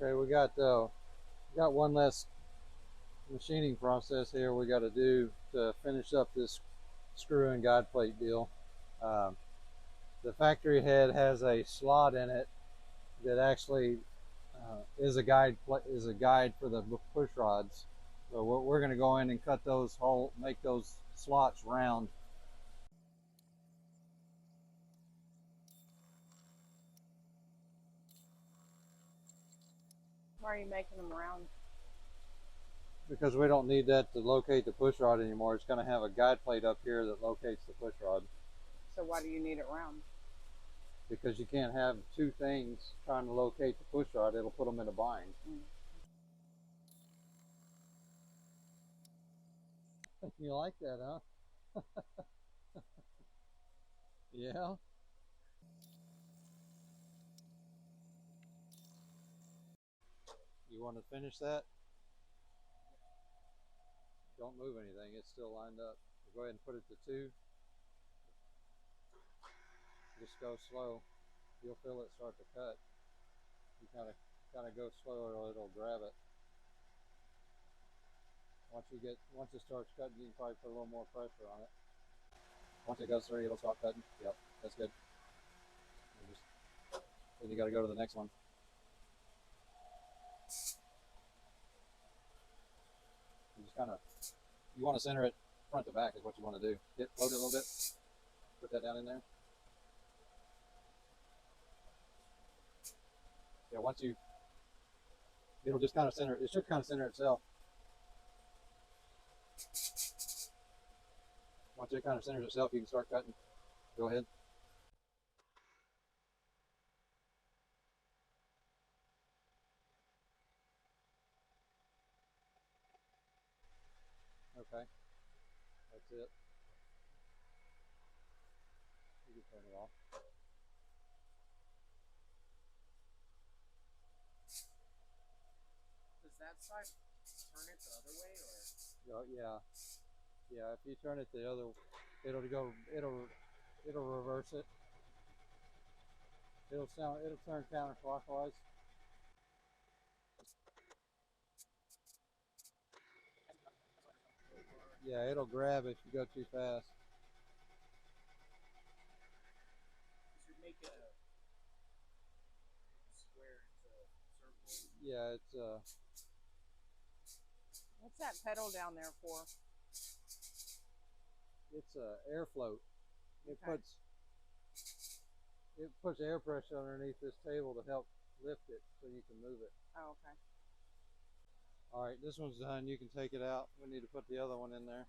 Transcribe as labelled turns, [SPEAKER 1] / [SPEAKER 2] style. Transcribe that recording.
[SPEAKER 1] Okay, we got one less machining process here we got to do to finish up this screw and guide plate deal. Um, the factory head has a slot in it that actually is a guide for the push rods. So we're going to go in and cut those hole, make those slots round.
[SPEAKER 2] Why are you making them round?
[SPEAKER 1] Because we don't need that to locate the push rod anymore. It's going to have a guide plate up here that locates the push rod.
[SPEAKER 2] So why do you need it round?
[SPEAKER 1] Because you can't have two things trying to locate the push rod. It'll put them in a bind. You like that, huh? Yeah. You want to finish that? Don't move anything. It's still lined up. Go ahead and put it to 2. Just go slow. You'll feel it start to cut. You kind of go slow or it'll grab it. Once it starts cutting, you can probably put a little more pressure on it. Once it goes through, it'll start cutting. Yep, that's good. Then you got to go to the next one. You just kind of you want to center it front to back is what you want to do. Load it a little bit. Put that down in there. Yeah, it'll just kind of center. It should kind of center itself. Once it kind of centers itself, you can start cutting. Go ahead. Okay, that's it. You can turn it off.
[SPEAKER 2] Does that side turn it the other way, or?
[SPEAKER 1] Yeah, yeah. If you turn it the other, it'll go. It'll reverse it. It'll turn counterclockwise. Yeah, it'll grab if you go too fast.
[SPEAKER 2] You should make it a square into a circle.
[SPEAKER 1] Yeah,
[SPEAKER 2] What's that pedal down there for?
[SPEAKER 1] it's a air float. It
[SPEAKER 2] Okay.
[SPEAKER 1] puts air pressure underneath this table to help lift it so you can move it.
[SPEAKER 2] Oh, okay.
[SPEAKER 1] All right, this one's done. You can take it out. We need to put the other one in there.